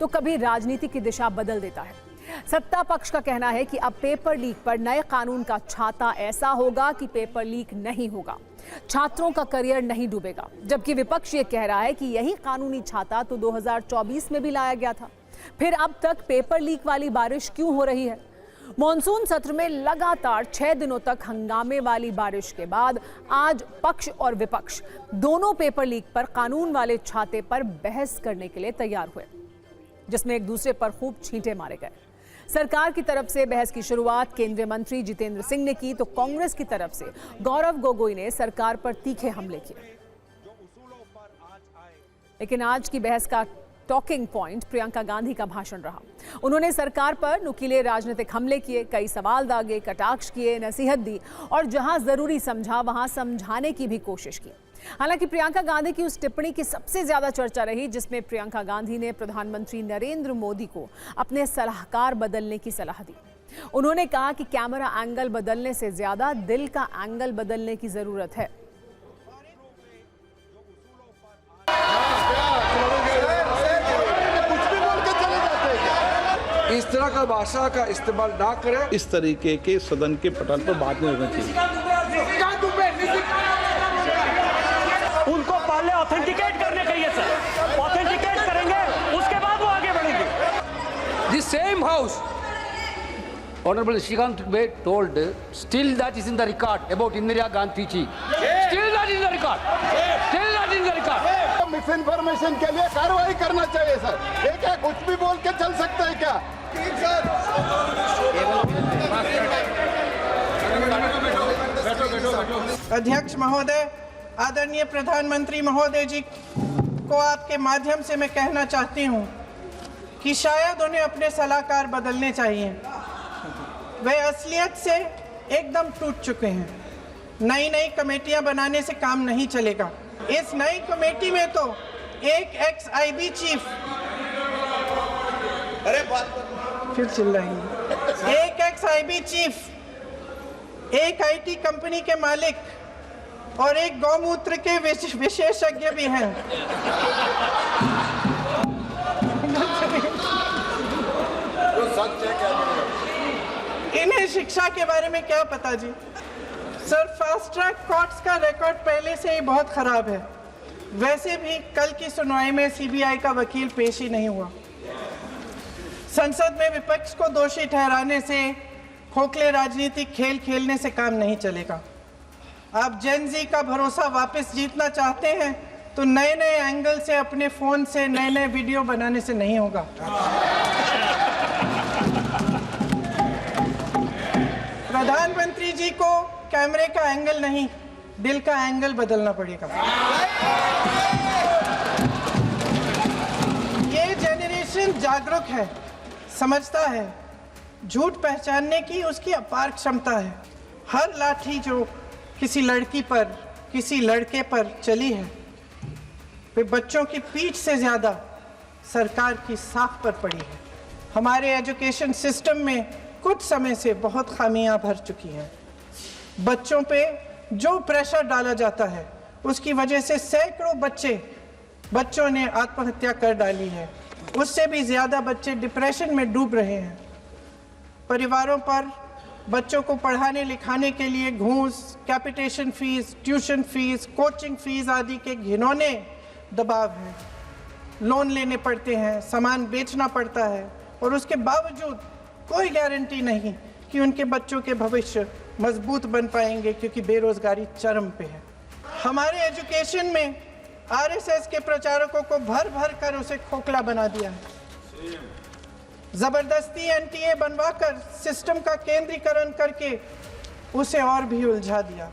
तो कभी राजनीति की दिशा बदल देता है। सत्ता पक्ष का कहना है कि अब पेपर लीक पर नए कानून का छाता ऐसा होगा कि पेपर लीक नहीं होगा, छात्रों का करियर नहीं डूबेगा, जबकि विपक्ष ये कह रहा है कि यही कानूनी छाता तो 2024 में भी लाया गया था। फिर अब तक पेपर लीक वाली बारिश क्यों हो रही है? मॉनसून सत्र में लगातार 6 दिनों तक हंगामे वाली बारिश के बाद आज पक्ष और विपक्ष दोनों पेपर लीक पर कानून वाले छाते पर बहस करने के लिए तैयार हुए, जिसमें एक दूसरे पर खूब छींटे मारे गए। सरकार की तरफ से बहस की शुरुआत केंद्रीय मंत्री जितेंद्र सिंह ने की, तो कांग्रेस की तरफ से गौरव गोगोई ने सरकार पर तीखे हमले किए। लेकिन आज की बहस का टॉकिंग पॉइंट प्रियंका गांधी का भाषण रहा। उन्होंने सरकार पर नुकीले राजनीतिक हमले किए, कई सवाल दागे, कटाक्ष किए, नसीहत दी और जहां जरूरी समझा वहां समझाने की भी कोशिश की। हालांकि प्रियंका गांधी की उस टिप्पणी की सबसे ज्यादा चर्चा रही जिसमें प्रियंका गांधी ने प्रधानमंत्री नरेंद्र मोदी को अपने सलाहकार बदलने की सलाह दी। उन्होंने कहा कि कैमरा एंगल बदलने से ज्यादा दिल का एंगल बदलने की जरूरत है। इस तरह का भाषा का इस्तेमाल ना करें। इस तरीके के सदन के पटल पर बात नहीं होनी चाहिए। उनको पहले ऑथेंटिकेट करने चाहिए सर, ऑथेंटिकेट करेंगे उसके बाद वो आगे बढ़ेंगे। This same house, Honorable Shrikant Dubey told, still that is in the record about Indira Gandhi ji. Still that is in the record. Still that is in the record. Miss information के लिए कार्रवाई करना चाहिए sir. ये क्या कुछ भी बोल के चल सकता है क्या? अध्यक्ष महोदय, आदरणीय प्रधानमंत्री महोदय जी को आपके माध्यम से मैं कहना चाहती हूं कि शायद उन्हें अपने सलाहकार बदलने चाहिए। वे असलियत से एकदम टूट चुके हैं। नई नई कमेटियां बनाने से काम नहीं चलेगा। इस नई कमेटी में तो एक एक्स-आईबी चीफ, अरे बात फिर चिल्ला रही है, एक एक्स-आईबी चीफ, एक आईटी कंपनी के मालिक और एक गौमूत्र के विशेषज्ञ भी हैं। इन्हें शिक्षा के बारे में क्या पता जी? सर, फास्ट ट्रैक कोर्ट्स का रिकॉर्ड पहले से ही बहुत खराब है। वैसे भी कल की सुनवाई में सीबीआई का वकील पेश ही नहीं हुआ। संसद में विपक्ष को दोषी ठहराने से, खोखले राजनीतिक खेल खेलने से काम नहीं चलेगा। आप जेन जी का भरोसा वापस जीतना चाहते हैं तो नए नए एंगल से अपने फोन से नए नए वीडियो बनाने से नहीं होगा। प्रधानमंत्री जी को कैमरे का एंगल नहीं, दिल का एंगल बदलना पड़ेगा। ये जेनरेशन जागरूक है, समझता है, झूठ पहचानने की उसकी अपार क्षमता है। हर लाठी जो किसी लड़की पर, किसी लड़के पर चली है, वे बच्चों की पीठ से ज्यादा सरकार की साख पर पड़ी है। हमारे एजुकेशन सिस्टम में कुछ समय से बहुत खामियां भर चुकी हैं। बच्चों पे जो प्रेशर डाला जाता है उसकी वजह से सैकड़ों बच्चों ने आत्महत्या कर डाली है। उससे भी ज्यादा बच्चे डिप्रेशन में डूब रहे हैं। परिवारों पर बच्चों को पढ़ाने लिखाने के लिए घूस, capitation fees, tuition fees, coaching fees आदि के घिनौने दबाव हैं। लोन लेने पड़ते हैं, सामान बेचना पड़ता है और उसके बावजूद कोई गारंटी नहीं कि उनके बच्चों के भविष्य मजबूत बन पाएंगे, क्योंकि बेरोजगारी चरम पे है। हमारे एजुकेशन में आरएसएस के प्रचारकों को भर भर कर उसे खोखला बना दिया है। जबरदस्ती एनटीए बनवाकर सिस्टम का केंद्रीकरण करके उसे और भी उलझा दिया।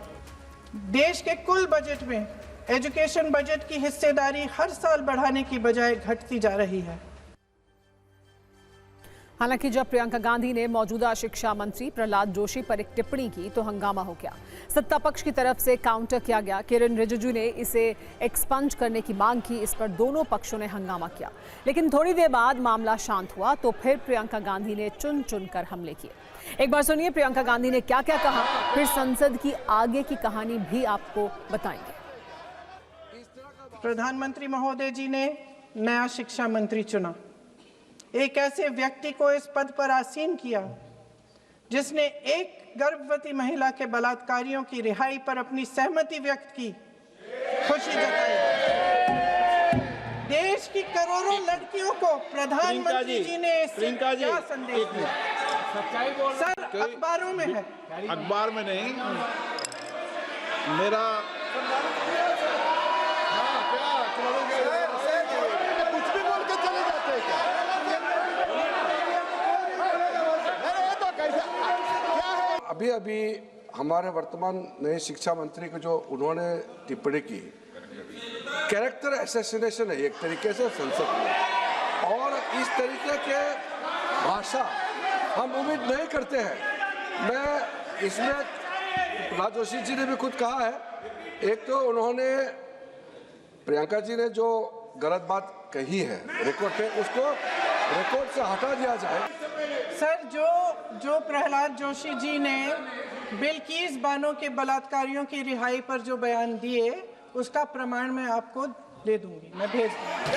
देश के कुल बजट में एजुकेशन बजट की हिस्सेदारी हर साल बढ़ाने की बजाय घटती जा रही है। हालांकि जब प्रियंका गांधी ने मौजूदा शिक्षा मंत्री प्रहलाद जोशी पर एक टिप्पणी की तो हंगामा हो गया। सत्ता पक्ष की तरफ से काउंटर किया गया। किरण रिजिजू ने इसे एक्सपंज करने की मांग की। इस पर दोनों पक्षों ने हंगामा किया, लेकिन थोड़ी देर बाद मामला शांत हुआ तो फिर प्रियंका गांधी ने चुन चुनकर हमले किए। एक बार सुनिए प्रियंका गांधी ने क्या क्या कहा, फिर संसद की आगे की कहानी भी आपको बताएंगे। प्रधानमंत्री महोदय जी ने नया शिक्षा मंत्री चुना। एक ऐसे व्यक्ति को इस पद पर आसीन किया जिसने एक गर्भवती महिला के बलात्कारियों की रिहाई पर अपनी सहमति व्यक्त की, खुशी जताई। देश की करोड़ों लड़कियों को प्रधानमंत्री जी ने इससे क्या संदेश दिया? सर, अखबारों में है, अखबार में नहीं। मेरा कुछ भी बोल के चले जाते हैं क्या? अरे ये तो कैसा क्या है? अभी अभी हमारे वर्तमान नए शिक्षा मंत्री को जो उन्होंने टिप्पणी की, कैरेक्टर असैसिनेशन है एक तरीके से संसद में, और इस तरीके के भाषा हम उम्मीद नहीं करते हैं। मैं इसमें प्रहलाद जोशी जी ने भी खुद कहा है, एक तो उन्होंने प्रियंका जी ने जो गलत बात कही है रिकॉर्ड पे, उसको रिकॉर्ड से हटा दिया जाए। सर, जो प्रहलाद जोशी जी ने बिल्किस बानो के बलात्कारियों की रिहाई पर जो बयान दिए, उसका प्रमाण मैं आपको दे दूंगी, मैं भेज दूंगी।